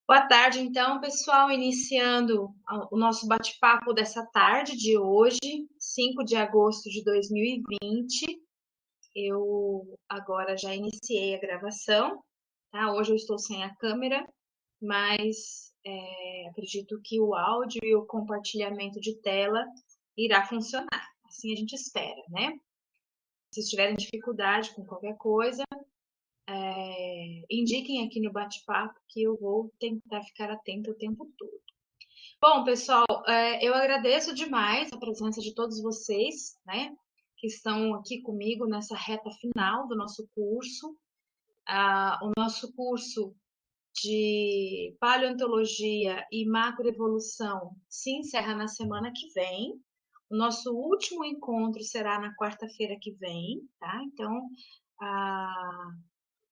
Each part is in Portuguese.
Boa tarde, então, pessoal, iniciando o nosso bate-papo dessa tarde de hoje, 5 de agosto de 2020. Eu agora já iniciei a gravação, tá? Hoje eu estou sem a câmera, mas acredito que o áudio e o compartilhamento de tela irá funcionar. Assim a gente espera, né? Se tiverem dificuldade com qualquer coisa, indiquem aqui no bate-papo que eu vou tentar ficar atenta o tempo todo. Bom, pessoal, eu agradeço demais a presença de todos vocês, né, que estão aqui comigo nessa reta final do nosso curso. O nosso curso de paleontologia e macroevolução se encerra na semana que vem. O nosso último encontro será na quarta-feira que vem, tá? Então,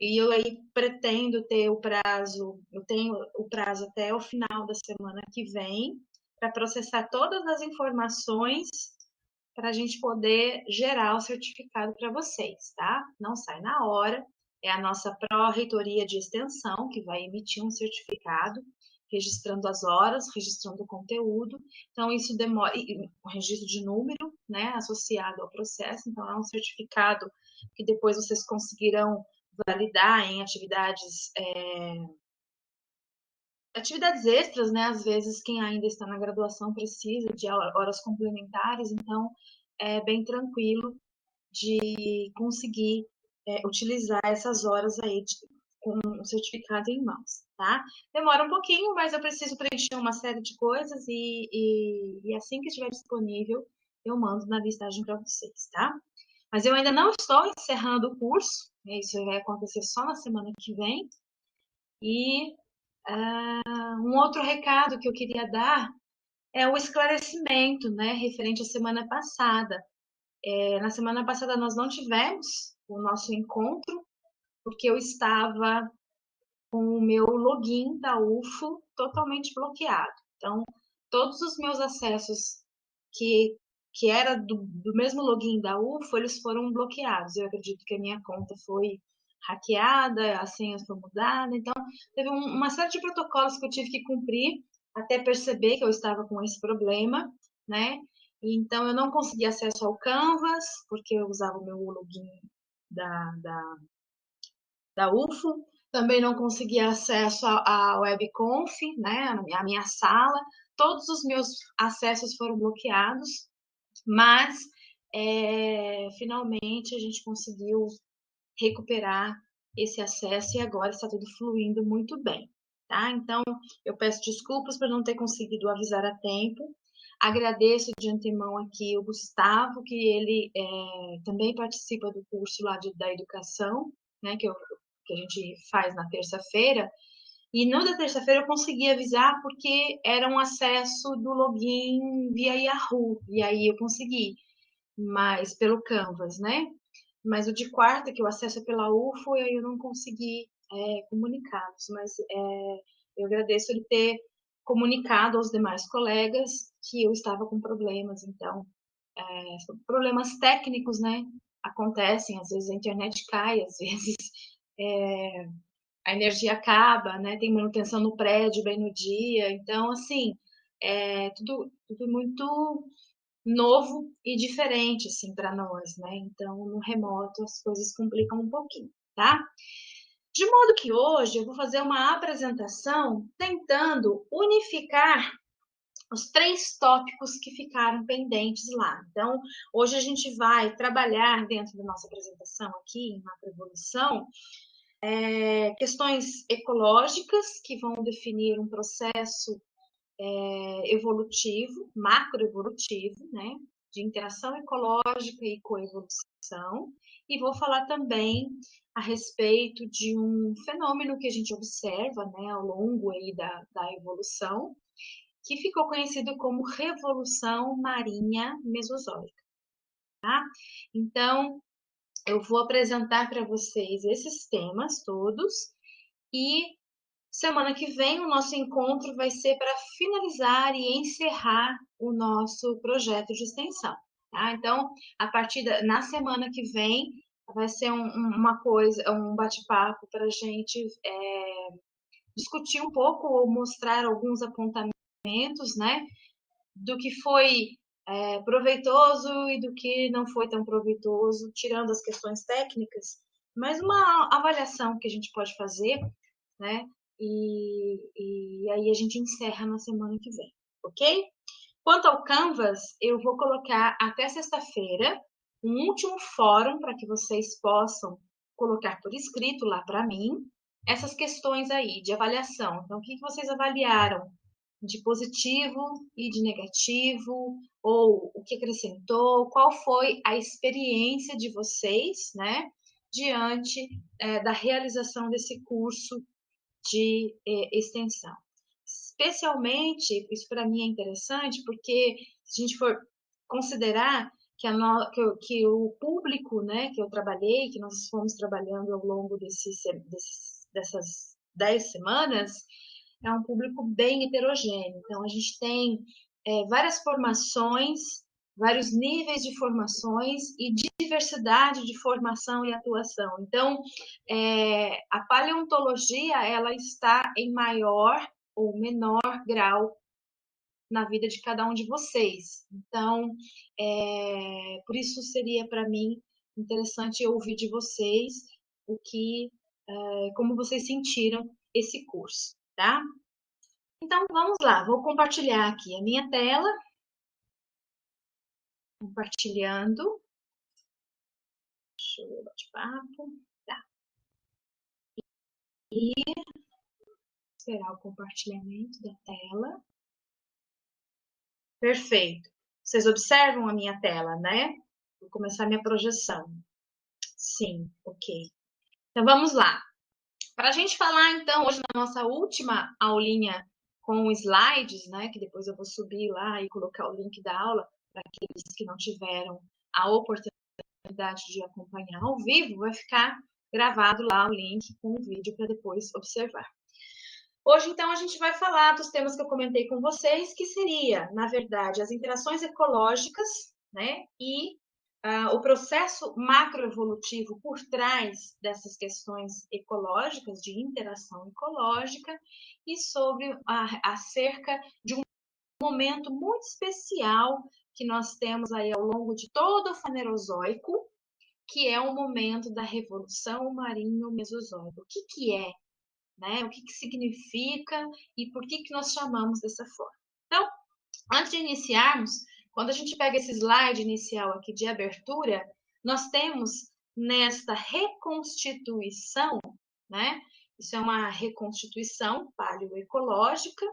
e eu aí pretendo ter o prazo, eu tenho o prazo até o final da semana que vem para processar todas as informações para a gente poder gerar o certificado para vocês, tá? Não sai na hora, é a nossa pró-reitoria de extensão que vai emitir um certificado, registrando as horas, registrando o conteúdo. Então, isso demora, o registro de número, né, associado ao processo. Então, é um certificado que depois vocês conseguirão validar em atividades extras, né? Às vezes quem ainda está na graduação precisa de horas complementares, então é bem tranquilo de conseguir utilizar essas horas aí com o certificado em mãos, tá? Demora um pouquinho, mas eu preciso preencher uma série de coisas e assim que estiver disponível eu mando na listagem para vocês, tá? Mas eu ainda não estou encerrando o curso, né? Isso vai acontecer só na semana que vem. E um outro recado que eu queria dar é o esclarecimento, né, referente à semana passada. Na semana passada nós não tivemos o nosso encontro, porque eu estava com o meu login da UFO totalmente bloqueado. Então, todos os meus acessos que, que era do mesmo login da UFO, eles foram bloqueados. Eu acredito que a minha conta foi hackeada, a senha foi mudada. Então, teve uma série de protocolos que eu tive que cumprir até perceber que eu estava com esse problema, né? Então, eu não consegui acesso ao Canvas, porque eu usava o meu login da UFO. Também não conseguia acesso à webconf, né, a minha sala. Todos os meus acessos foram bloqueados, mas finalmente a gente conseguiu recuperar esse acesso e agora está tudo fluindo muito bem, tá? Então, eu peço desculpas por não ter conseguido avisar a tempo. Agradeço de antemão aqui o Gustavo, que ele também participa do curso lá da educação, né, que a gente faz na terça-feira. E no da terça-feira eu consegui avisar porque era um acesso do login via Yahoo, e aí eu consegui, mas pelo Canvas, né? Mas o de quarta, que o acesso é pela UFO, eu não consegui comunicá-los, mas eu agradeço ele ter comunicado aos demais colegas que eu estava com problemas, então, problemas técnicos, né? Acontecem, às vezes a internet cai, às vezes a energia acaba, né? Tem manutenção no prédio bem no dia, então, assim, tudo muito novo e diferente, assim, para nós, né? Então, no remoto as coisas complicam um pouquinho, tá? De modo que hoje eu vou fazer uma apresentação tentando unificar os 3 tópicos que ficaram pendentes lá. Então, hoje a gente vai trabalhar dentro da nossa apresentação aqui em macroevolução questões ecológicas que vão definir um processo evolutivo, macroevolutivo, né, de interação ecológica e coevolução, e vou falar também a respeito de um fenômeno que a gente observa, né, ao longo aí da evolução, que ficou conhecido como Revolução Marinha Mesozoica, tá? Então, eu vou apresentar para vocês esses temas todos e semana que vem o nosso encontro vai ser para finalizar e encerrar o nosso projeto de extensão, tá? Então, na semana que vem vai ser uma coisa, um bate-papo para a gente discutir um pouco ou mostrar alguns apontamentos, né, do que foi proveitoso e do que não foi tão proveitoso, tirando as questões técnicas, mas uma avaliação que a gente pode fazer, né, e aí a gente encerra na semana que vem, ok? Quanto ao Canvas, eu vou colocar até sexta-feira um último fórum para que vocês possam colocar por escrito lá para mim essas questões aí de avaliação. Então, o que vocês avaliaram de positivo e de negativo, ou o que acrescentou, qual foi a experiência de vocês, né, diante da realização desse curso de extensão. Especialmente, isso para mim é interessante, porque se a gente for considerar que o público, né, que eu trabalhei, que nós fomos trabalhando ao longo dessas 10 semanas, é um público bem heterogêneo. Então, a gente tem várias formações, vários níveis de formações e diversidade de formação e atuação. Então, a paleontologia, ela está em maior ou menor grau na vida de cada um de vocês. Então, por isso seria para mim interessante ouvir de vocês o que, como vocês sentiram esse curso, tá? Então, vamos lá, vou compartilhar aqui a minha tela, compartilhando. Deixa eu ver o bate-papo. Tá. E será o compartilhamento da tela. Perfeito. Vocês observam a minha tela, né? Vou começar a minha projeção. Sim, ok. Então, vamos lá. Para a gente falar, então, hoje na nossa última aulinha com slides, né? Que depois eu vou subir lá e colocar o link da aula para aqueles que não tiveram a oportunidade de acompanhar ao vivo, vai ficar gravado lá o link com o vídeo para depois observar. Hoje, então, a gente vai falar dos temas que eu comentei com vocês, que seria, na verdade, as interações ecológicas, né, e o processo macroevolutivo por trás dessas questões ecológicas, de interação ecológica, e sobre acerca de um momento muito especial que nós temos aí ao longo de todo o Fanerozoico, que é o momento da Revolução Marinho-Mesozoica. O que é? Né? O que significa e por que nós chamamos dessa forma. Então, antes de iniciarmos, quando a gente pega esse slide inicial aqui de abertura, nós temos nesta reconstituição, né? Isso é uma reconstituição paleoecológica,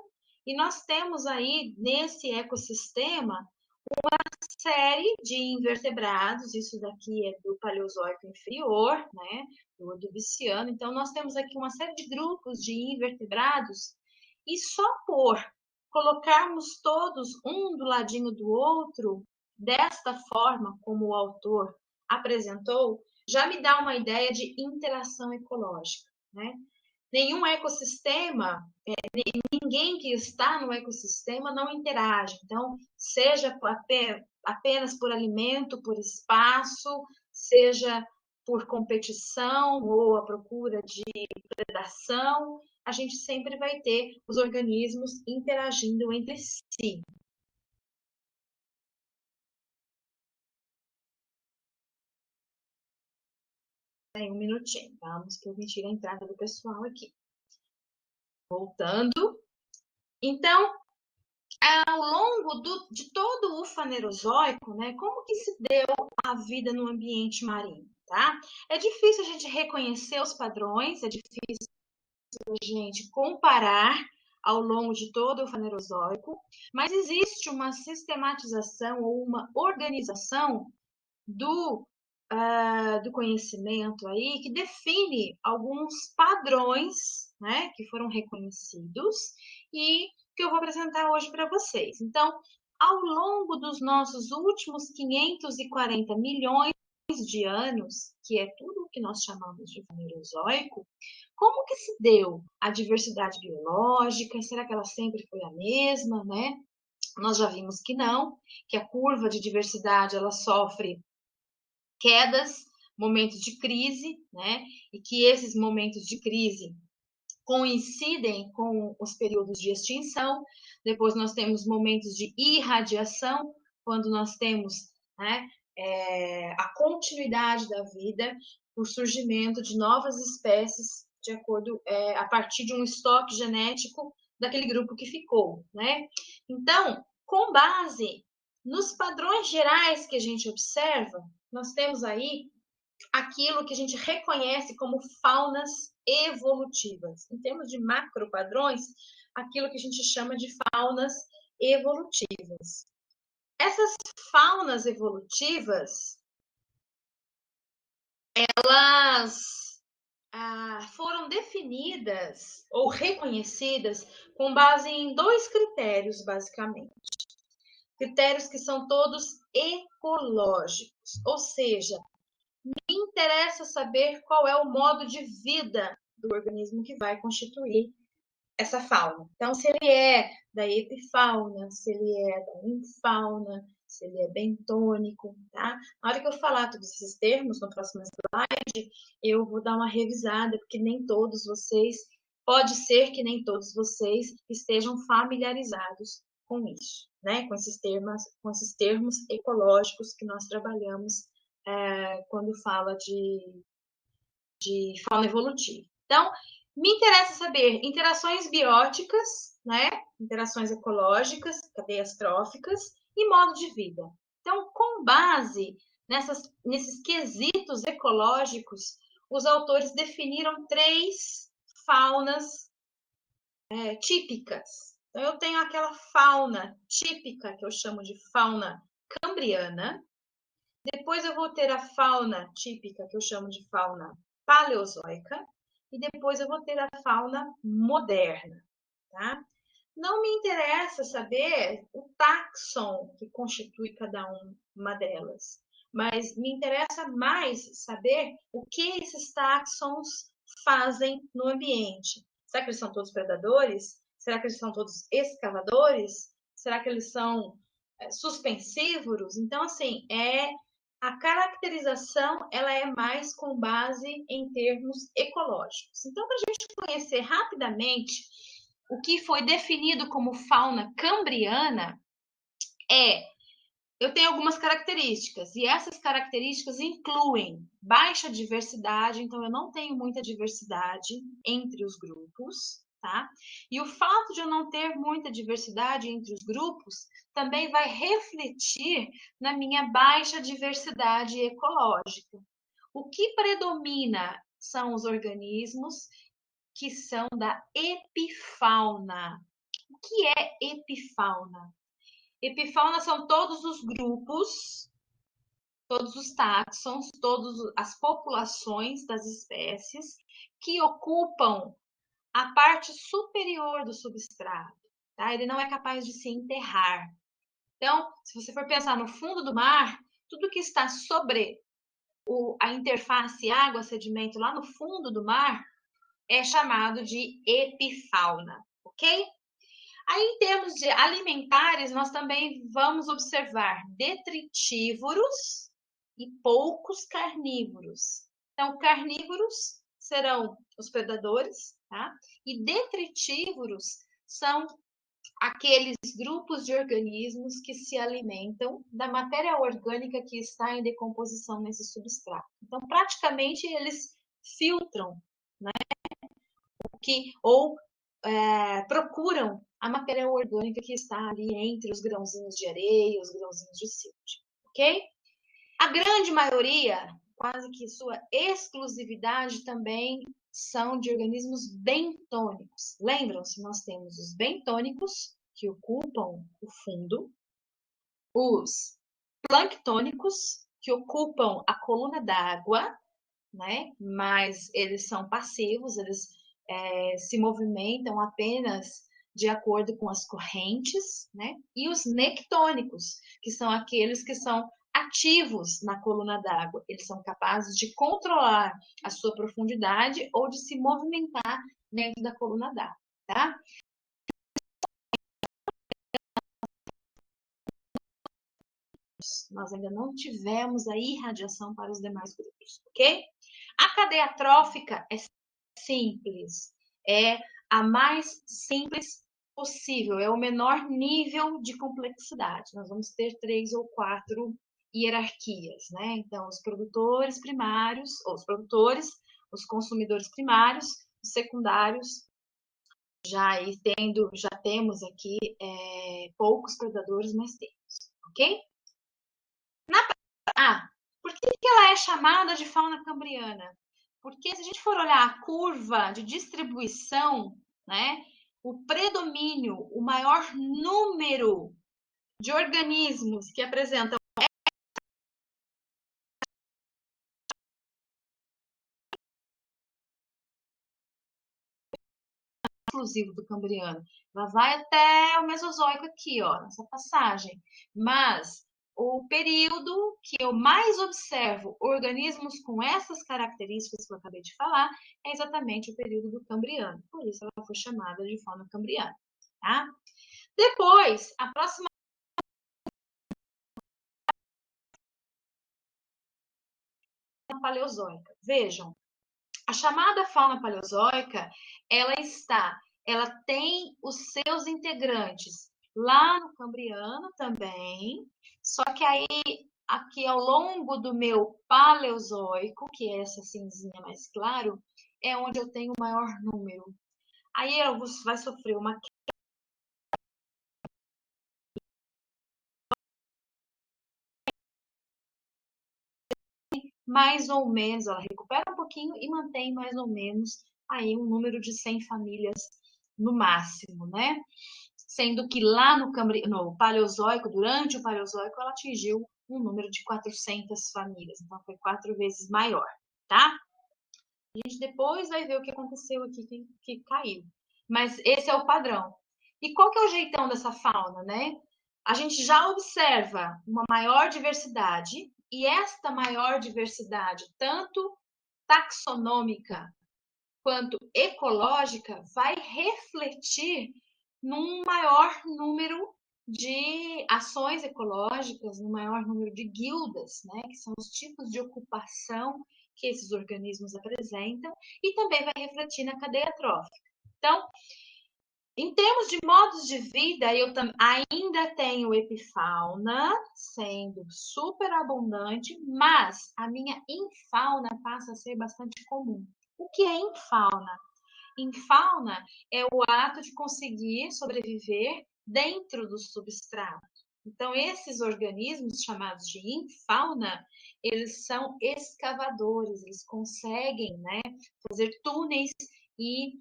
e nós temos aí nesse ecossistema série de invertebrados, isso daqui é do Paleozoico inferior, né, do Ordoviciano. Então, nós temos aqui uma série de grupos de invertebrados, e só por colocarmos todos um do ladinho do outro, desta forma como o autor apresentou, já me dá uma ideia de interação ecológica, né? Nenhum ecossistema, ninguém que está no ecossistema não interage. Então, seja apenas por alimento, por espaço, seja por competição ou a procura de predação, a gente sempre vai ter os organismos interagindo entre si. Um minutinho, vamos permitir a entrada do pessoal aqui. Voltando. Então, ao longo de todo o Fanerozoico, né, como que se deu a vida no ambiente marinho, tá? É difícil a gente reconhecer os padrões, é difícil a gente comparar ao longo de todo o Fanerozoico, mas existe uma sistematização ou uma organização do conhecimento aí que define alguns padrões, né, que foram reconhecidos e que eu vou apresentar hoje para vocês. Então, ao longo dos nossos últimos 540 milhões de anos, que é tudo o que nós chamamos de Fanerozoico, como que se deu a diversidade biológica? Será que ela sempre foi a mesma, né? Nós já vimos que não, que a curva de diversidade ela sofre quedas, momentos de crise, né? E que esses momentos de crise coincidem com os períodos de extinção. Depois nós temos momentos de irradiação, quando nós temos, né, a continuidade da vida, o surgimento de novas espécies de acordo a partir de um estoque genético daquele grupo que ficou, né? Então, com base nos padrões gerais que a gente observa, nós temos aí aquilo que a gente reconhece como faunas evolutivas. Em termos de macropadrões, aquilo que a gente chama de faunas evolutivas. Essas faunas evolutivas, elas foram definidas ou reconhecidas com base em 2 critérios, basicamente. Critérios que são todos ecológicos, ou seja, me interessa saber qual é o modo de vida do organismo que vai constituir essa fauna. Então, se ele é da epifauna, se ele é da infauna, se ele é bentônico, tá? Na hora que eu falar todos esses termos no próximo slide, eu vou dar uma revisada, porque nem todos vocês, pode ser que nem todos vocês estejam familiarizados com isso, né? Com esses termos ecológicos que nós trabalhamos quando fala de fauna evolutiva. Então, me interessa saber interações bióticas, né? Interações ecológicas, cadeias tróficas e modo de vida. Então, com base nesses quesitos ecológicos, os autores definiram 3 faunas típicas. Então, eu tenho aquela fauna típica, que eu chamo de fauna cambriana. Depois eu vou ter a fauna típica, que eu chamo de fauna paleozoica, e depois eu vou ter a fauna moderna, tá? Não me interessa saber o táxon que constitui cada uma delas, mas me interessa mais saber o que esses táxons fazem no ambiente. Será que eles são todos predadores? Será que eles são todos escavadores? Será que eles são suspensívoros? Então, assim, a caracterização ela é mais com base em termos ecológicos. Então, para a gente conhecer rapidamente o que foi definido como fauna cambriana, eu tenho algumas características, e essas características incluem baixa diversidade, então eu não tenho muita diversidade entre os grupos, tá? E o fato de eu não ter muita diversidade entre os grupos também vai refletir na minha baixa diversidade ecológica. O que predomina são os organismos que são da epifauna. O que é epifauna? Epifauna são todos os grupos, todos os táxons, todas as populações das espécies que ocupam a parte superior do substrato. Tá? Ele não é capaz de se enterrar. Então, se você for pensar no fundo do mar, tudo que está sobre a interface água-sedimento lá no fundo do mar é chamado de epifauna, ok? Aí, em termos de alimentares, nós também vamos observar detritívoros e poucos carnívoros. Então, carnívoros serão os predadores, tá? E detritívoros são aqueles grupos de organismos que se alimentam da matéria orgânica que está em decomposição nesse substrato. Então, praticamente, eles filtram, né? Ou procuram a matéria orgânica que está ali entre os grãozinhos de areia, os grãozinhos de silt, ok? A grande maioria, quase que sua exclusividade também são de organismos bentônicos. Lembram-se, nós temos os bentônicos, que ocupam o fundo, os planctônicos, que ocupam a coluna d'água, né? Mas eles são passivos, eles se movimentam apenas de acordo com as correntes, né? E os nectônicos, que são aqueles que são ativos na coluna d'água. Eles são capazes de controlar a sua profundidade ou de se movimentar dentro da coluna d'água, tá? Nós ainda não tivemos a irradiação para os demais grupos, ok? A cadeia trófica é simples. é a mais simples possível, é o menor nível de complexidade. Nós vamos ter 3 ou 4 hierarquias, né? Então, os produtores primários, ou os produtores, os consumidores primários, os secundários, já temos aqui poucos predadores, mas temos, ok? Por que ela é chamada de fauna cambriana? Porque se a gente for olhar a curva de distribuição, né, o predomínio, o maior número de organismos que apresentam exclusivo do Cambriano. Ela vai até o Mesozoico aqui, ó, nessa passagem. Mas o período que eu mais observo organismos com essas características que eu acabei de falar é exatamente o período do Cambriano. Por isso ela foi chamada de fauna cambriana. Tá? Depois, a próxima paleozoica. Vejam, a chamada fauna paleozoica, ela tem os seus integrantes lá no Cambriano também, só que aí aqui ao longo do meu Paleozoico, que é essa cinzinha mais claro, é onde eu tenho o maior número. Aí ela vai sofrer uma mais ou menos, ela recupera um pouquinho e mantém mais ou menos aí um número de 100 famílias no máximo, né? Sendo que lá no Paleozoico, durante o Paleozoico, ela atingiu um número de 400 famílias, então foi 4 vezes maior, tá? A gente depois vai ver o que aconteceu aqui, que caiu. Mas esse é o padrão. E qual que é o jeitão dessa fauna, né? A gente já observa uma maior diversidade, e esta maior diversidade, tanto taxonômica quanto ecológica, vai refletir num maior número de ações ecológicas, num maior número de guildas, né, que são os tipos de ocupação que esses organismos apresentam, e também vai refletir na cadeia trófica. Então, em termos de modos de vida, eu ainda tenho epifauna sendo super abundante, mas a minha infauna passa a ser bastante comum. O que é infauna? Infauna é o ato de conseguir sobreviver dentro do substrato. Então, esses organismos chamados de infauna, eles são escavadores, eles conseguem, né, fazer túneis e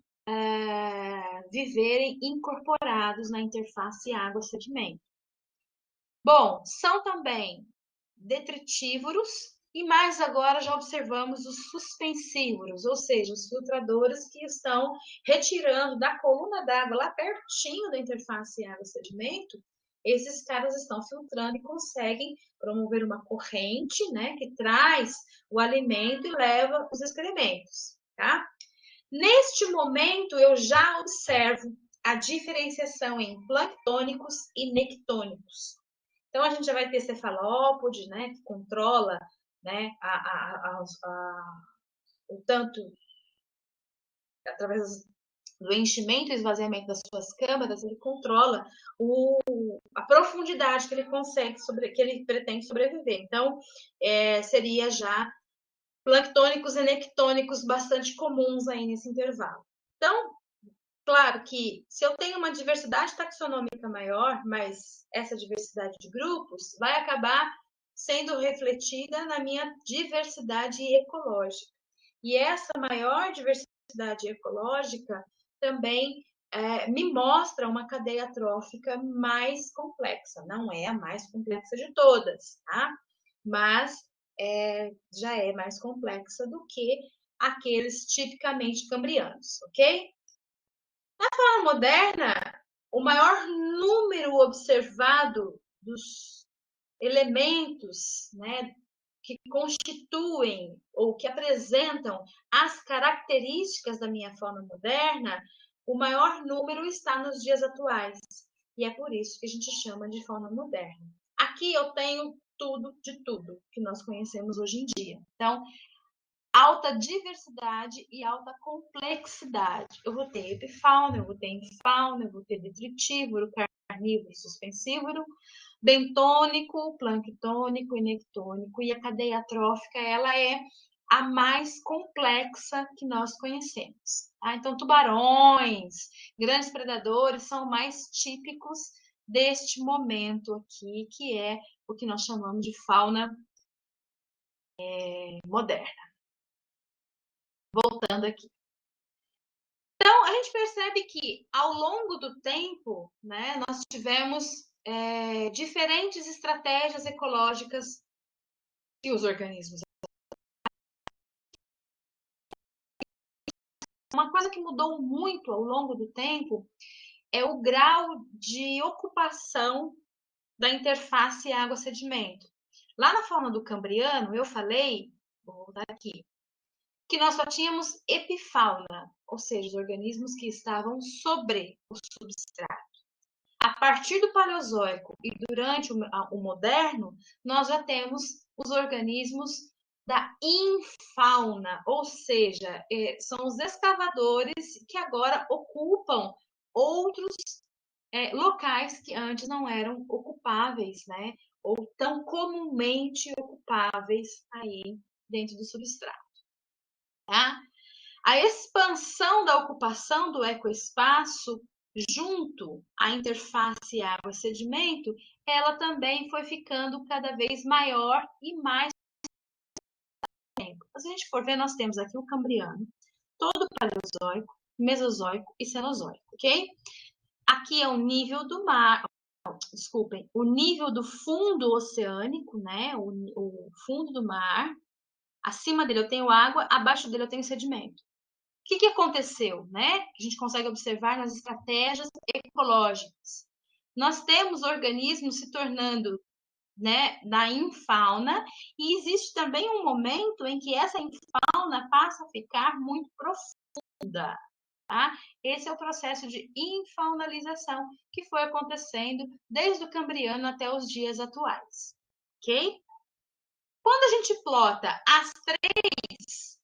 viverem incorporados na interface água-sedimento. Bom, são também detritívoros e mais agora já observamos os suspensívoros, ou seja, os filtradores que estão retirando da coluna d'água lá pertinho da interface água-sedimento, esses caras estão filtrando e conseguem promover uma corrente, né, que traz o alimento e leva os excrementos, tá? Neste momento, eu já observo a diferenciação em planctônicos e nectônicos. Então, a gente já vai ter cefalópode, né, que controla, né, o tanto, através do enchimento e esvaziamento das suas câmaras, ele controla a profundidade que ele consegue, que ele pretende sobreviver. Então, seria já planctônicos e nectônicos bastante comuns aí nesse intervalo. Então, claro que se eu tenho uma diversidade taxonômica maior, mas essa diversidade de grupos vai acabar sendo refletida na minha diversidade ecológica. E essa maior diversidade ecológica também me mostra uma cadeia trófica mais complexa. Não é a mais complexa de todas, tá? Mas já é mais complexa do que aqueles tipicamente cambrianos, ok? Na fauna moderna, o maior número observado dos elementos, né, que constituem ou que apresentam as características da minha fauna moderna, o maior número está nos dias atuais. E é por isso que a gente chama de fauna moderna. Aqui eu tenho tudo de tudo que nós conhecemos hoje em dia. Então, alta diversidade e alta complexidade. Eu vou ter epifauna, eu vou ter infauna, eu vou ter detritívoro, carnívoro, suspensívoro, bentônico, planctônico e nectônico. E a cadeia trófica, ela é a mais complexa que nós conhecemos. Tá? Então, tubarões, grandes predadores são mais típicos deste momento aqui, que é o que nós chamamos de fauna moderna. Voltando aqui. Então, a gente percebe que, ao longo do tempo, né, nós tivemos diferentes estratégias ecológicas que os organismos. Uma coisa que mudou muito ao longo do tempo é o grau de ocupação da interface água-sedimento. Lá na fauna do Cambriano, eu falei, vou voltar aqui, que nós só tínhamos epifauna, ou seja, os organismos que estavam sobre o substrato. A partir do Paleozoico e durante o Moderno, nós já temos os organismos da infauna, ou seja, são os escavadores que agora ocupam outros locais que antes não eram ocupáveis, né? Ou tão comumente ocupáveis aí dentro do substrato. Tá? A expansão da ocupação do ecoespaço junto à interface água-sedimento, ela também foi ficando cada vez maior e mais tempo. Se a gente for ver, nós temos aqui o Cambriano, todo o Paleozoico, Mesozoico e Cenozoico, ok? Aqui é o nível do mar, desculpem, o nível do fundo oceânico, né? O fundo do mar. Acima dele eu tenho água, abaixo dele eu tenho sedimento. O que aconteceu, né? A gente consegue observar nas estratégias ecológicas. Nós temos organismos se tornando, né, da infauna, e existe também um momento em que essa infauna passa a ficar muito profunda. Tá? Esse é o processo de infaunalização que foi acontecendo desde o Cambriano até os dias atuais. Ok? Quando a gente plota as três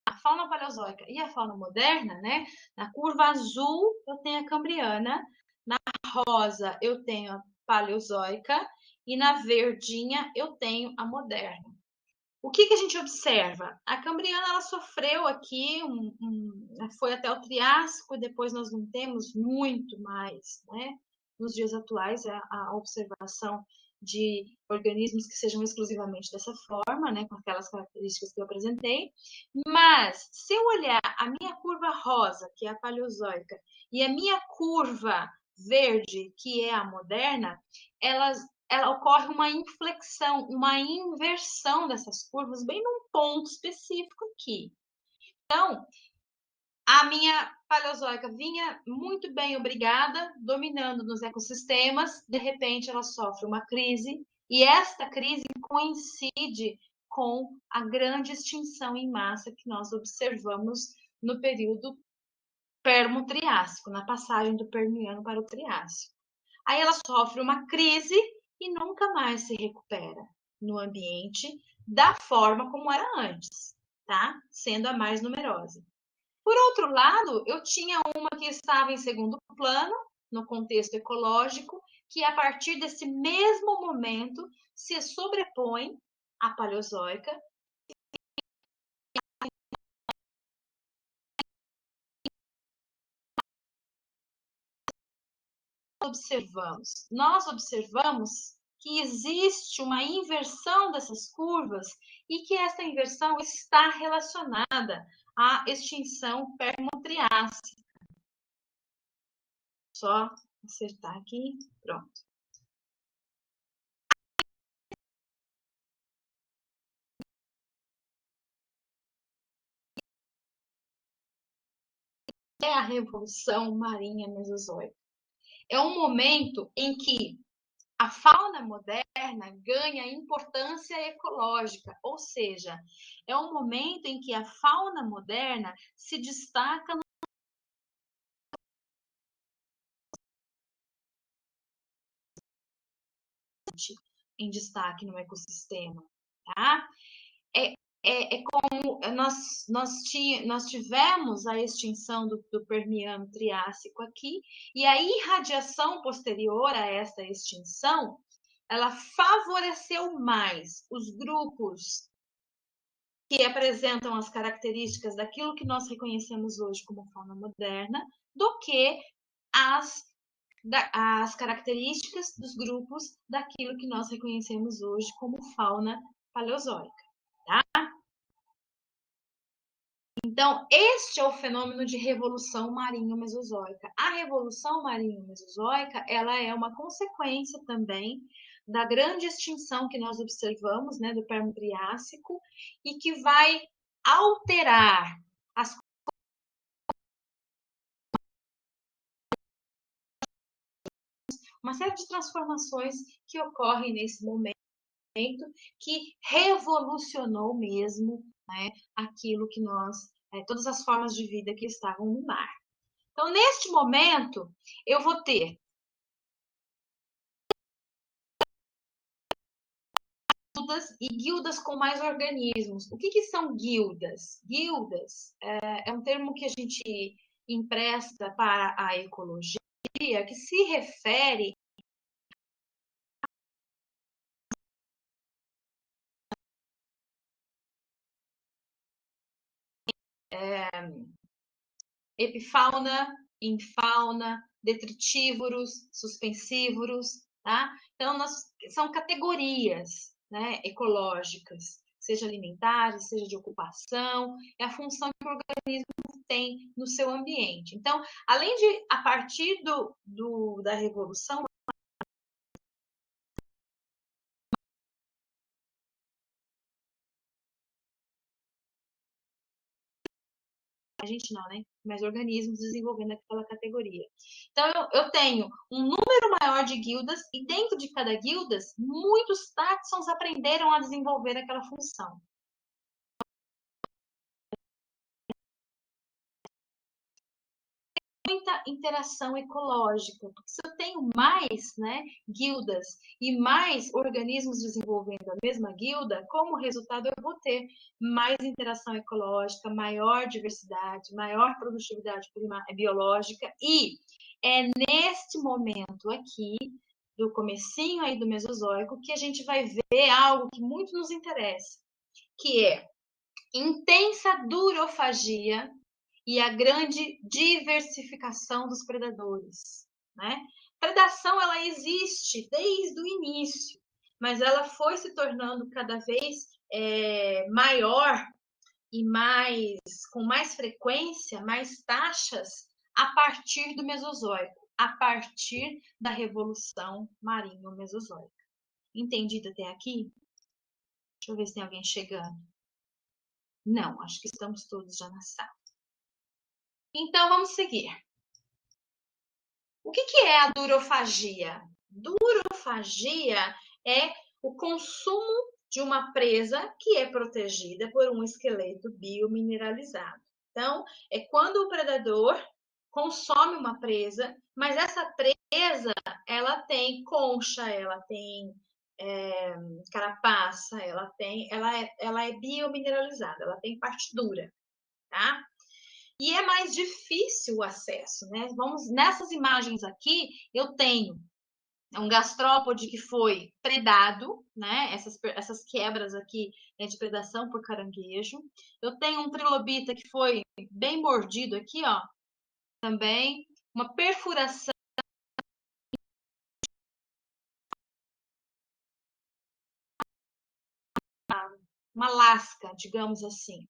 a fauna paleozoica e a fauna moderna, né? Na curva azul eu tenho a cambriana, na rosa eu tenho a paleozoica e na verdinha eu tenho a moderna. O que a gente observa? A cambriana ela sofreu aqui, foi até o Triássico, e depois nós não temos muito mais, né? Nos dias atuais, a observação de organismos que sejam exclusivamente dessa forma, né, com aquelas características que eu apresentei. Mas, se eu olhar a minha curva rosa, que é a paleozoica, e a minha curva verde, que é a moderna, ela ocorre uma inflexão, uma inversão dessas curvas bem num ponto específico aqui. Então, a minha paleozoica vinha muito bem, obrigada, dominando nos ecossistemas, de repente ela sofre uma crise, e esta crise coincide com a grande extinção em massa que nós observamos no período Permo-Triássico, na passagem do Permiano para o Triássico. Aí ela sofre uma crise e nunca mais se recupera no ambiente da forma como era antes, tá? Sendo a mais numerosa. Por outro lado, eu tinha uma que estava em segundo plano, no contexto ecológico, que a partir desse mesmo momento se sobrepõe à paleozoica. Nós observamos que existe uma inversão dessas curvas e que essa inversão está relacionada à extinção permo-triássica. Só acertar aqui, pronto. É a Revolução Marinha Mesozoica. É um momento em que a fauna moderna ganha importância ecológica, ou seja, é um momento em que a fauna moderna se destaca no em destaque no ecossistema, tá? Como nós tivemos a extinção do Permiano Triássico aqui, e a irradiação posterior a essa extinção, ela favoreceu mais os grupos que apresentam as características daquilo que nós reconhecemos hoje como fauna moderna, do que as características dos grupos daquilo que nós reconhecemos hoje como fauna paleozoica, tá? Então, este é o fenômeno de revolução marinho-mesozoica. A revolução marinho-mesozoica, ela é uma consequência também da grande extinção que nós observamos, né, do Permo-Triássico, e que vai alterar uma série de transformações que ocorrem nesse momento, que revolucionou mesmo, né, aquilo que todas as formas de vida que estavam no mar. Então, neste momento, eu vou ter guildas e guildas com mais organismos. O que são guildas? Guildas é um termo que a gente empresta para a ecologia, que se refere epifauna, infauna, detritívoros, suspensívoros, tá? Então, são categorias, né, ecológicas, seja alimentares, seja de ocupação, é a função que o organismo tem no seu ambiente. Então, além de, a partir da revolução, a gente não, né? Mas organismos desenvolvendo aquela categoria. Então, eu tenho um número maior de guildas e dentro de cada guildas, muitos táxons aprenderam a desenvolver aquela função. Muita interação ecológica, porque se eu tenho mais, né, guildas e mais organismos desenvolvendo a mesma guilda, como resultado eu vou ter mais interação ecológica, maior diversidade, maior produtividade biológica, e é neste momento aqui, do comecinho aí do Mesozoico, que a gente vai ver algo que muito nos interessa, que é intensa durofagia e a grande diversificação dos predadores, né? Predação, ela existe desde o início, mas ela foi se tornando cada vez maior e com mais frequência, mais taxas, a partir do Mesozoico, a partir da Revolução Marinho-Mesozoica. Entendido até aqui? Deixa eu ver se tem alguém chegando. Não, acho que estamos todos já na sala. Então, vamos seguir. O que é a durofagia? Durofagia é o consumo de uma presa que é protegida por um esqueleto biomineralizado. Então, é quando o predador consome uma presa, mas essa presa, ela tem concha, ela tem carapaça, ela é biomineralizada, ela tem parte dura, tá? E é mais difícil o acesso, né? Nessas imagens aqui, eu tenho um gastrópode que foi predado, né? Essas quebras aqui, né, de predação por caranguejo. Eu tenho um trilobita que foi bem mordido aqui, ó, também. Uma perfuração. Uma lasca, digamos assim.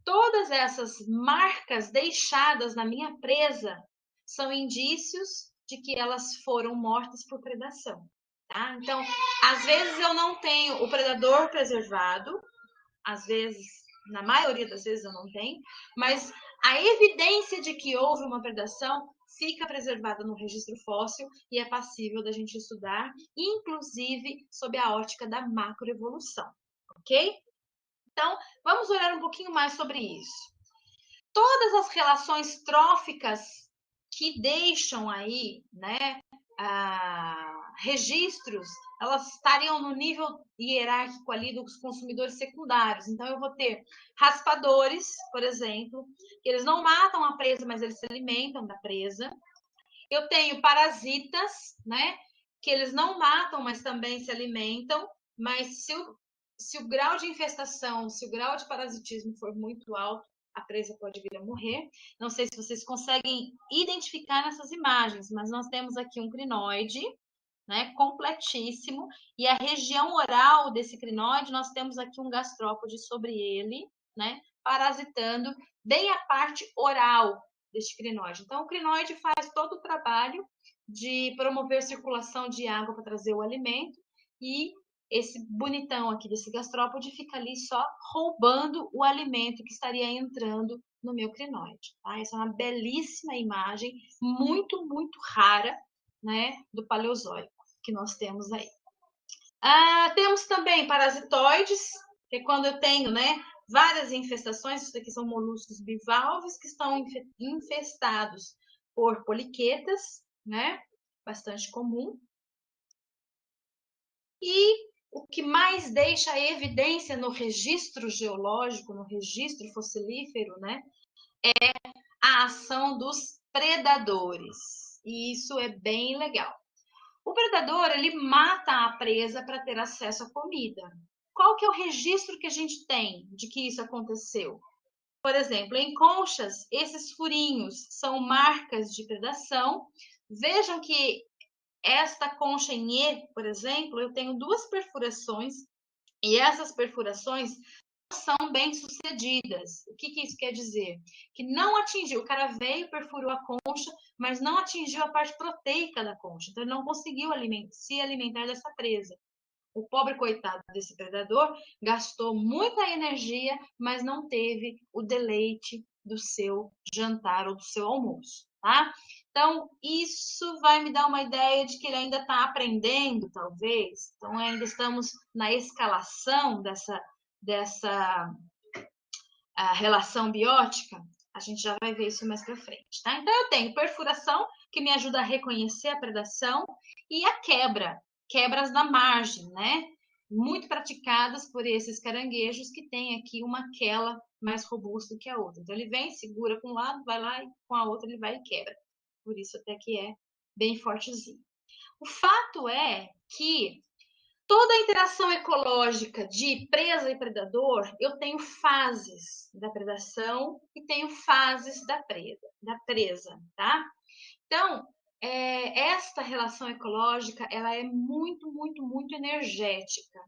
Todas essas marcas deixadas na minha presa são indícios de que elas foram mortas por predação. Tá? Então, às vezes eu não tenho o predador preservado, às vezes, na maioria das vezes eu não tenho, mas a evidência de que houve uma predação fica preservada no registro fóssil e é passível da gente estudar, inclusive sob a ótica da macroevolução, ok? Então, vamos olhar um pouquinho mais sobre isso. Todas as relações tróficas que deixam aí, né, registros, elas estariam no nível hierárquico ali dos consumidores secundários. Então, eu vou ter raspadores, por exemplo, que eles não matam a presa, mas eles se alimentam da presa. Eu tenho parasitas, né? Que eles não matam, mas também se alimentam. Mas se o grau de infestação, se o grau de parasitismo for muito alto, a presa pode vir a morrer. Não sei se vocês conseguem identificar nessas imagens, mas nós temos aqui um crinoide, né, completíssimo, e a região oral desse crinoide, nós temos aqui um gastrópode sobre ele, né, parasitando bem a parte oral deste crinoide. Então, o crinoide faz todo o trabalho de promover circulação de água para trazer o alimento, e esse bonitão aqui desse gastrópode fica ali só roubando o alimento que estaria entrando no meu crinoide. Tá? Essa é uma belíssima imagem, muito, muito rara, né, do Paleozoico que nós temos aí. Temos também parasitoides, que é quando eu tenho, né, várias infestações. Isso aqui são moluscos bivalves que estão infestados por poliquetas, né, bastante comum. E o que mais deixa evidência no registro geológico, no registro fossilífero, né, é a ação dos predadores. E isso é bem legal. O predador, ele mata a presa para ter acesso à comida. Qual que é o registro que a gente tem de que isso aconteceu? Por exemplo, em conchas, esses furinhos são marcas de predação. Vejam que esta concha em E, por exemplo, eu tenho duas perfurações, e essas perfurações são bem-sucedidas. O que isso quer dizer? Que não atingiu, o cara veio, perfurou a concha, mas não atingiu a parte proteica da concha. Então, ele não conseguiu se alimentar dessa presa. O pobre coitado desse predador gastou muita energia, mas não teve o deleite do seu jantar ou do seu almoço, tá? Então, isso vai me dar uma ideia de que ele ainda está aprendendo, talvez. Então, ainda estamos na escalação dessa relação biótica. A gente já vai ver isso mais para frente, tá? Então, eu tenho perfuração, que me ajuda a reconhecer a predação, e a quebras na margem, né? Muito praticadas por esses caranguejos que têm aqui uma quela mais robusta que a outra. Então, ele vem, segura com um lado, vai lá, e com a outra ele vai e quebra. Por isso até que é bem fortezinho. O fato é que toda a interação ecológica de presa e predador, eu tenho fases da predação e tenho fases da presa, tá? Então, esta relação ecológica, ela é muito, muito, muito energética.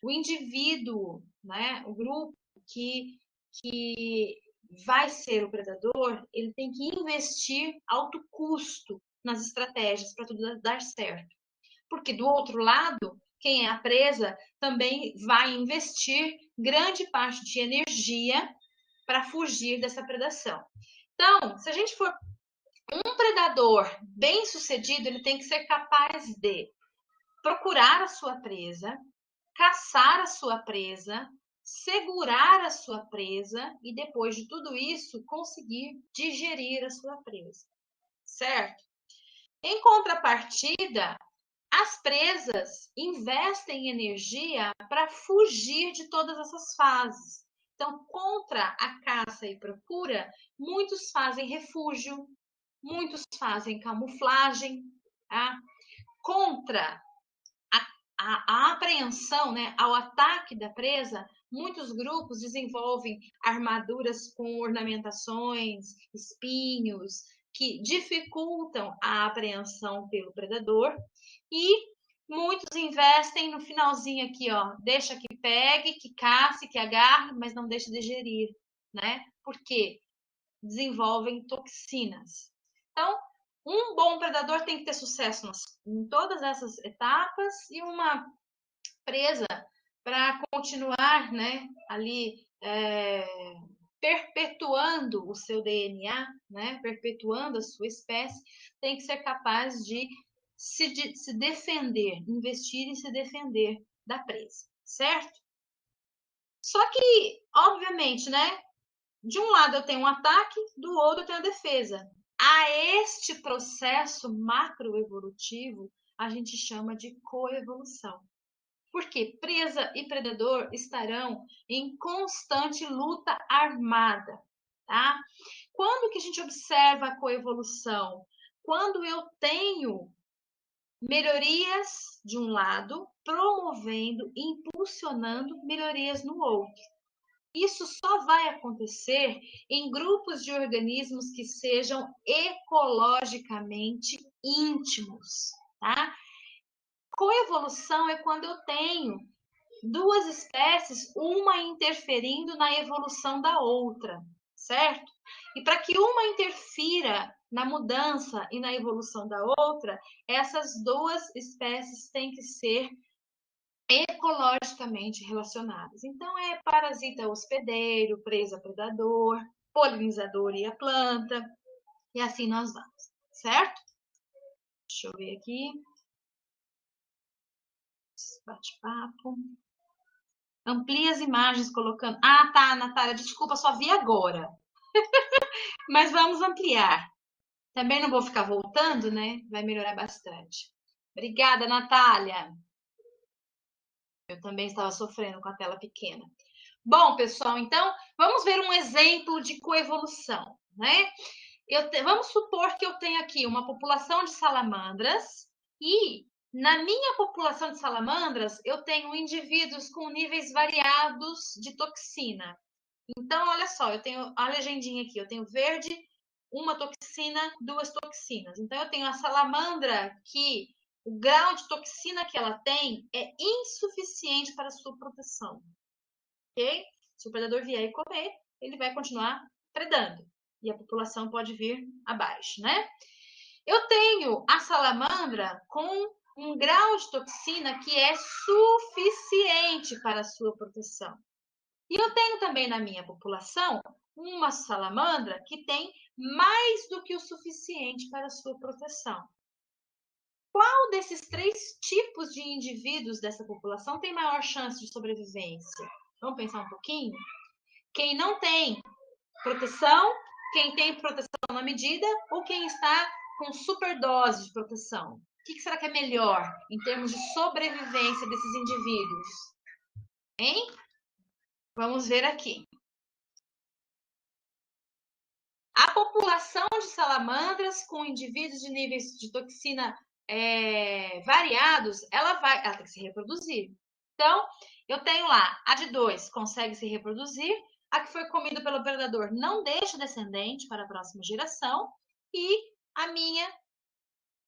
O indivíduo, né, o grupo que vai ser o predador, ele tem que investir alto custo nas estratégias para tudo dar certo. Porque do outro lado, quem é a presa também vai investir grande parte de energia para fugir dessa predação. Então, se a gente for um predador bem sucedido, ele tem que ser capaz de procurar a sua presa, caçar a sua presa, segurar a sua presa e depois de tudo isso conseguir digerir a sua presa, certo? Em contrapartida, as presas investem energia para fugir de todas essas fases. Então, contra a caça e procura, muitos fazem refúgio, muitos fazem camuflagem, tá? Contra a apreensão, né, ao ataque da presa, muitos grupos desenvolvem armaduras com ornamentações, espinhos, que dificultam a apreensão pelo predador, e muitos investem no finalzinho aqui, ó, deixa que pegue, que casse, que agarre, mas não deixe de digerir, né? Porque desenvolvem toxinas. Então, um bom predador tem que ter sucesso em todas essas etapas, e uma presa para continuar, né, ali perpetuando o seu DNA, né, perpetuando a sua espécie, tem que ser capaz de se defender, investir e se defender da presa, certo? Só que, obviamente, né, de um lado eu tenho um ataque, do outro eu tenho a defesa. A este processo macroevolutivo, a gente chama de coevolução. Porque presa e predador estarão em constante luta armada, tá? Quando que a gente observa a coevolução? Quando eu tenho melhorias de um lado, promovendo, impulsionando melhorias no outro. Isso só vai acontecer em grupos de organismos que sejam ecologicamente íntimos, tá? Coevolução é quando eu tenho duas espécies, uma interferindo na evolução da outra, certo? E para que uma interfira na mudança e na evolução da outra, essas duas espécies têm que ser ecologicamente relacionadas. Então, é parasita hospedeiro, presa predador, polinizador e a planta, e assim nós vamos, certo? Deixa eu ver aqui. Bate-papo. Amplia as imagens colocando. Ah, tá, Natália, desculpa, só vi agora. Mas vamos ampliar. Também não vou ficar voltando, né? Vai melhorar bastante. Obrigada, Natália. Eu também estava sofrendo com a tela pequena. Bom, pessoal, então vamos ver um exemplo de coevolução, né? Vamos supor que eu tenho aqui uma população de salamandras e na minha população de salamandras eu tenho indivíduos com níveis variados de toxina. Então, olha só, eu tenho a legendinha aqui, eu tenho verde, uma toxina, duas toxinas. Então, eu tenho a salamandra que o grau de toxina que ela tem é insuficiente para a sua proteção. Ok? Se o predador vier e comer, ele vai continuar predando. E a população pode vir abaixo, né? Eu tenho a salamandra com um grau de toxina que é suficiente para a sua proteção. E eu tenho também na minha população uma salamandra que tem mais do que o suficiente para a sua proteção. Qual desses três tipos de indivíduos dessa população tem maior chance de sobrevivência? Vamos pensar um pouquinho? Quem não tem proteção, quem tem proteção na medida ou quem está com superdose de proteção? O que será que é melhor em termos de sobrevivência desses indivíduos? Hein? Vamos ver aqui. A população de salamandras com indivíduos de níveis de toxina variados, ela tem que se reproduzir. Então, eu tenho lá a de 2 consegue se reproduzir, a que foi comida pelo predador não deixa descendente para a próxima geração, e a minha,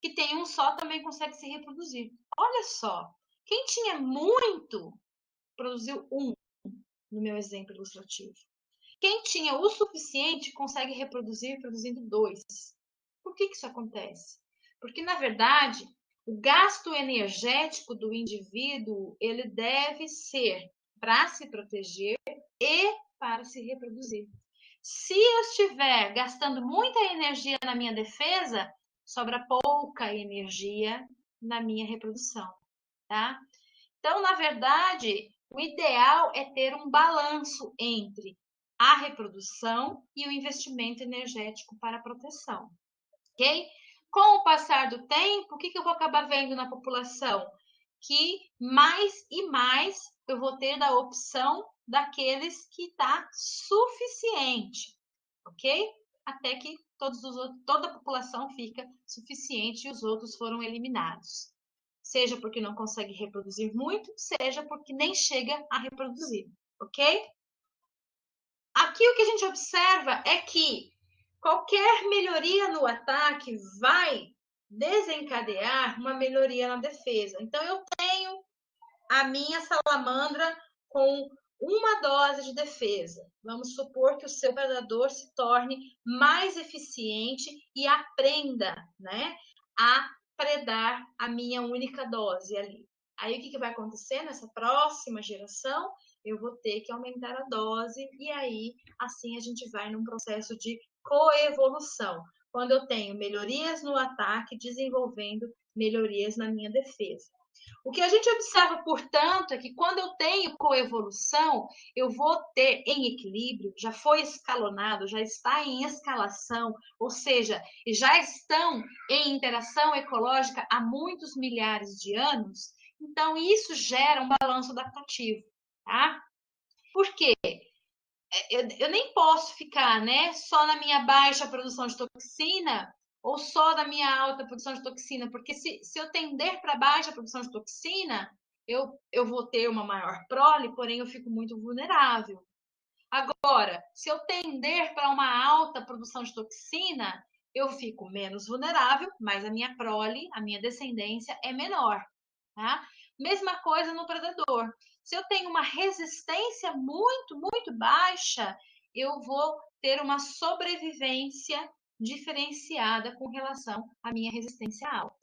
que tem um só, também consegue se reproduzir. Olha só, quem tinha muito, produziu um, no meu exemplo ilustrativo. Quem tinha o suficiente consegue reproduzir produzindo 2. Por que isso acontece? Porque, na verdade, o gasto energético do indivíduo ele deve ser para se proteger e para se reproduzir. Se eu estiver gastando muita energia na minha defesa, sobra pouca energia na minha reprodução, tá? Então, na verdade, o ideal é ter um balanço entre a reprodução e o investimento energético para a proteção, ok? Com o passar do tempo, o que eu vou acabar vendo na população? Que mais e mais eu vou ter da opção daqueles que está suficiente, ok? Até que toda a população fica suficiente e os outros foram eliminados. Seja porque não consegue reproduzir muito, seja porque nem chega a reproduzir, ok? Aqui o que a gente observa é que qualquer melhoria no ataque vai desencadear uma melhoria na defesa. Então, eu tenho a minha salamandra com uma dose de defesa. Vamos supor que o seu predador se torne mais eficiente e aprenda, né, a predar a minha única dose ali. Aí, o que vai acontecer nessa próxima geração? Eu vou ter que aumentar a dose e aí, assim, a gente vai num processo de coevolução, quando eu tenho melhorias no ataque desenvolvendo melhorias na minha defesa. O que a gente observa, portanto, é que quando eu tenho coevolução, eu vou ter em equilíbrio, já foi escalonado, já está em escalação, ou seja, já estão em interação ecológica há muitos milhares de anos. Então, isso gera um balanço adaptativo, tá? Por quê? Eu nem posso ficar, né, só na minha baixa produção de toxina ou só da minha alta produção de toxina, porque se eu tender para baixa produção de toxina, eu vou ter uma maior prole, porém eu fico muito vulnerável. Agora, se eu tender para uma alta produção de toxina, eu fico menos vulnerável, mas a minha prole, a minha descendência é menor. Tá? Mesma coisa no predador. Se eu tenho uma resistência muito baixa, eu vou ter uma sobrevivência diferenciada com relação à minha resistência alta,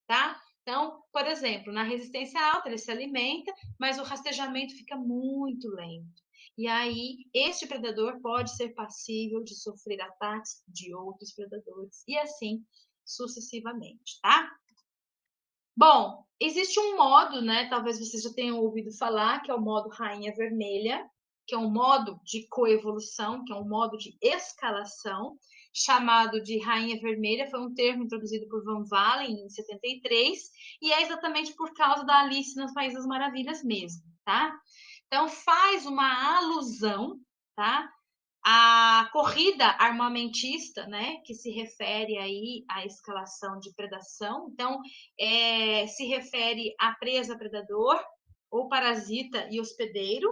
tá? Então, por exemplo, na resistência alta ele se alimenta, mas o rastejamento fica muito lento. E aí, este predador pode ser passível de sofrer ataques de outros predadores e assim sucessivamente, tá? Bom, existe um modo, né? Talvez vocês já tenham ouvido falar, que é o modo Rainha Vermelha, que é um modo de coevolução, que é um modo de escalação, chamado de Rainha Vermelha. Foi um termo introduzido por Van Valen em 73, e é exatamente por causa da Alice no País das Maravilhas mesmo, tá? Então faz uma alusão, tá? A corrida armamentista, né, que se refere aí à escalação de predação, então se refere à presa predador ou parasita e hospedeiro,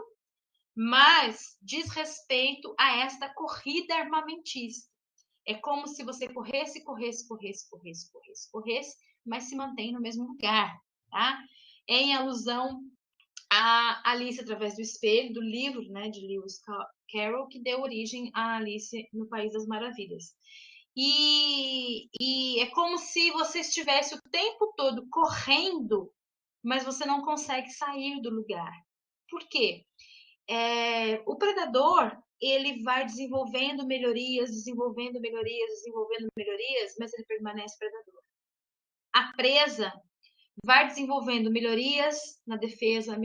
mas diz respeito a esta corrida armamentista. É como se você corresse, mas se mantém no mesmo lugar, tá? Em alusão a Alice através do Espelho, do livro, né, de Lewis Carroll, que deu origem a Alice no País das Maravilhas. E é como se você estivesse o tempo todo correndo, mas você não consegue sair do lugar. Por quê? O predador, ele vai desenvolvendo melhorias, mas ele permanece predador. A presa vai desenvolvendo melhorias na defesa,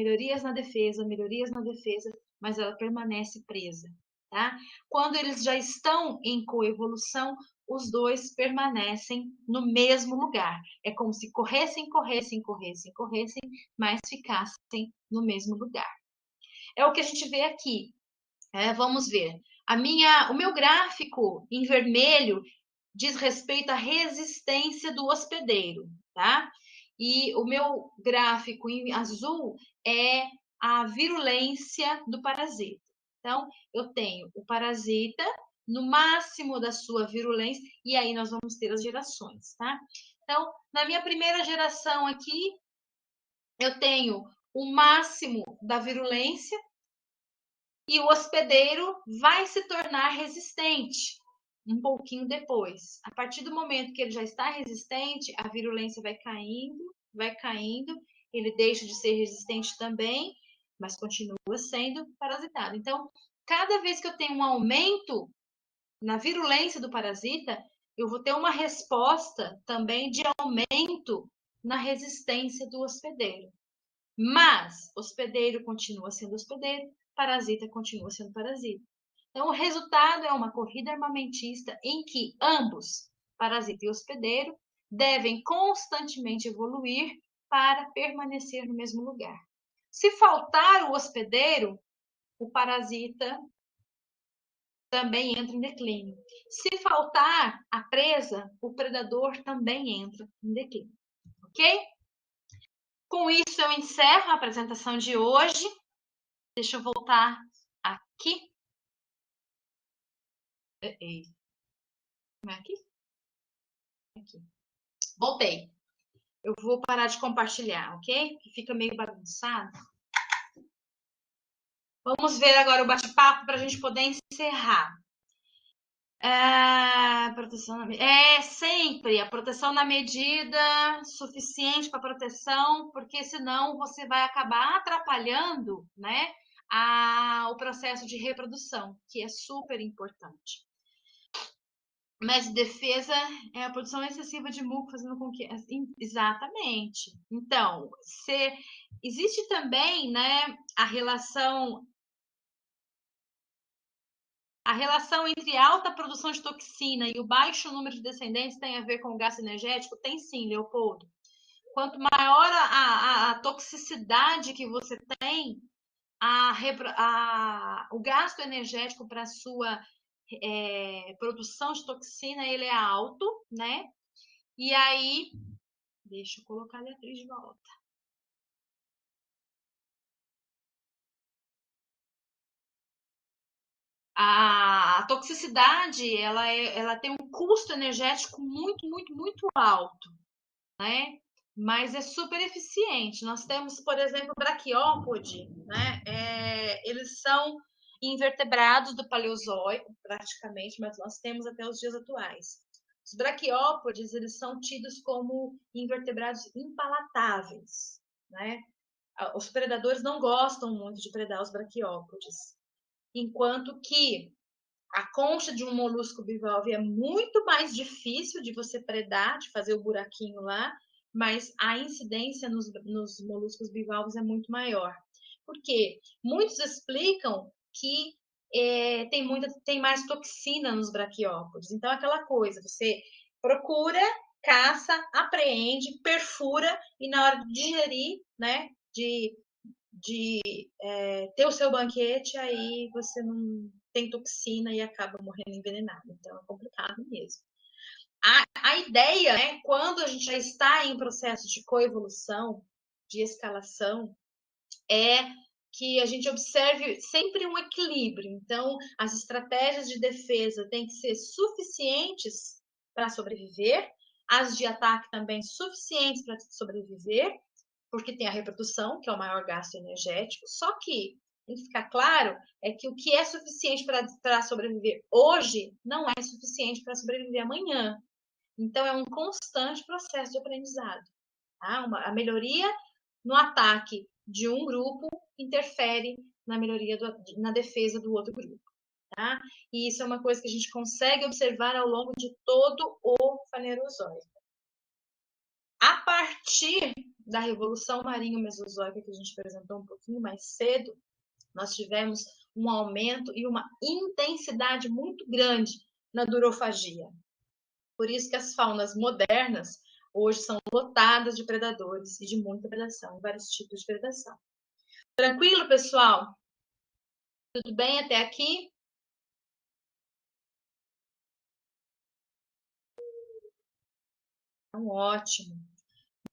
mas ela permanece presa, tá? Quando eles já estão em coevolução, os dois permanecem no mesmo lugar. É como se corressem, mas ficassem no mesmo lugar. É o que a gente vê aqui. Vamos ver. O meu gráfico em vermelho diz respeito à resistência do hospedeiro, tá? E o meu gráfico em azul é a virulência do parasita. Então, eu tenho o parasita no máximo da sua virulência, e aí nós vamos ter as gerações, tá? Então, na minha primeira geração aqui, eu tenho o máximo da virulência e o hospedeiro vai se tornar resistente um pouquinho depois. A partir do momento que ele já está resistente, a virulência vai caindo, ele deixa de ser resistente também, mas continua sendo parasitado. Então, cada vez que eu tenho um aumento na virulência do parasita, eu vou ter uma resposta também de aumento na resistência do hospedeiro. Mas hospedeiro continua sendo hospedeiro, parasita continua sendo parasita. Então, o resultado é uma corrida armamentista em que ambos, parasita e hospedeiro, devem constantemente evoluir para permanecer no mesmo lugar. Se faltar o hospedeiro, o parasita também entra em declínio. Se faltar a presa, o predador também entra em declínio. Ok? Com isso, eu encerro a apresentação de hoje. Deixa eu voltar aqui. Não é aqui? Aqui. Voltei. Eu vou parar de compartilhar, ok? Que fica meio bagunçado. Vamos ver agora o bate-papo para a gente poder encerrar. Proteção sempre a proteção na medida suficiente para proteção, porque senão você vai acabar atrapalhando, né, o processo de reprodução, que é super importante. Mas defesa é a produção excessiva de muco, fazendo com que. Exatamente. Então, existe também, né, a relação entre alta produção de toxina e o baixo número de descendentes tem a ver com o gasto energético? Tem sim, Leopoldo. Quanto maior a toxicidade que você tem, o gasto energético para a sua produção de toxina ele é alto, né? E aí, deixa eu colocar a atriz de volta. A toxicidade ela tem um custo energético muito, muito, muito alto, né? Mas é super eficiente. Nós temos, por exemplo, braquiópode, né? Eles são invertebrados do Paleozoico, praticamente, mas nós temos até os dias atuais. Os braquiópodes, eles são tidos como invertebrados impalatáveis, né? Os predadores não gostam muito de predar os braquiópodes, enquanto que a concha de um molusco bivalve é muito mais difícil de você predar, de fazer o buraquinho lá, mas a incidência nos moluscos bivalves é muito maior. Por quê? Muitos explicam que tem mais toxina nos braquiópodes. Então, aquela coisa, você procura, caça, apreende, perfura e na hora de digerir, né, de ter o seu banquete, aí você não tem toxina e acaba morrendo envenenado. Então é complicado mesmo. A ideia, né, quando a gente já está em processo de coevolução, de escalação, é que a gente observe sempre um equilíbrio. Então, as estratégias de defesa têm que ser suficientes para sobreviver, as de ataque também suficientes para sobreviver, porque tem a reprodução, que é o maior gasto energético, só que tem que ficar claro é que o que é suficiente para sobreviver hoje não é suficiente para sobreviver amanhã. Então, é um constante processo de aprendizado. Tá? A melhoria no ataque de um grupo interfere na melhoria na defesa do outro grupo. Tá? E isso é uma coisa que a gente consegue observar ao longo de todo o Fanerozoico. A partir da Revolução Marinho-Mesozoica, que a gente apresentou um pouquinho mais cedo, nós tivemos um aumento e uma intensidade muito grande na durofagia. Por isso que as faunas modernas hoje são lotadas de predadores e de muita predação, vários tipos de predação. Tranquilo, pessoal? Tudo bem até aqui? Então, ótimo.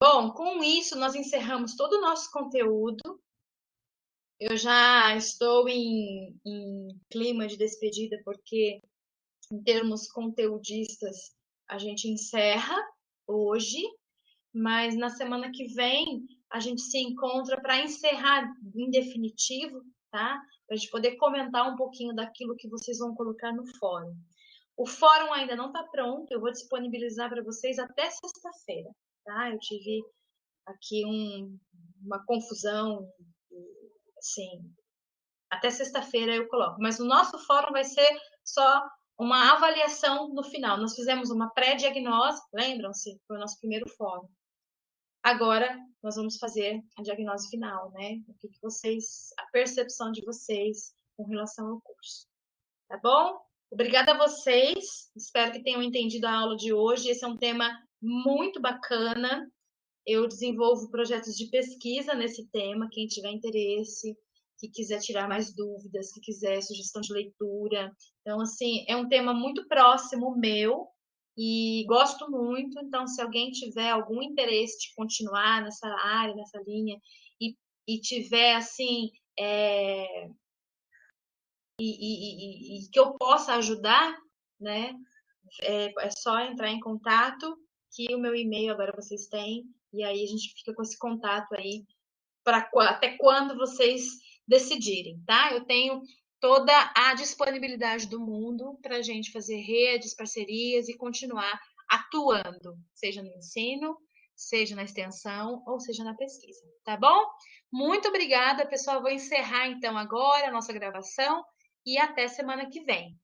Bom, com isso nós encerramos todo o nosso conteúdo. Eu já estou em clima de despedida, porque em termos conteudistas a gente encerra hoje, mas na semana que vem a gente se encontra para encerrar em definitivo, tá? Para a gente poder comentar um pouquinho daquilo que vocês vão colocar no fórum. O fórum ainda não está pronto, eu vou disponibilizar para vocês até sexta-feira, tá? Eu tive aqui uma confusão, assim, até sexta-feira eu coloco. Mas o nosso fórum vai ser só uma avaliação no final. Nós fizemos uma pré-diagnose, lembram-se? Foi o nosso primeiro fórum. Agora nós vamos fazer a diagnose final, né? O que vocês, a percepção de vocês com relação ao curso. Tá bom? Obrigada a vocês. Espero que tenham entendido a aula de hoje. Esse é um tema muito bacana. Eu desenvolvo projetos de pesquisa nesse tema. Quem tiver interesse, que quiser tirar mais dúvidas, que quiser sugestão de leitura. Então, assim, é um tema muito próximo meu e gosto muito. Então, se alguém tiver algum interesse de continuar nessa área, nessa linha, e tiver, assim, e que eu possa ajudar, né? É só entrar em contato, que o meu e-mail agora vocês têm, e aí a gente fica com esse contato aí para até quando vocês decidirem, tá? Eu tenho toda a disponibilidade do mundo para a gente fazer redes, parcerias e continuar atuando, seja no ensino, seja na extensão ou seja na pesquisa, tá bom? Muito obrigada, pessoal. Vou encerrar então agora a nossa gravação e até semana que vem.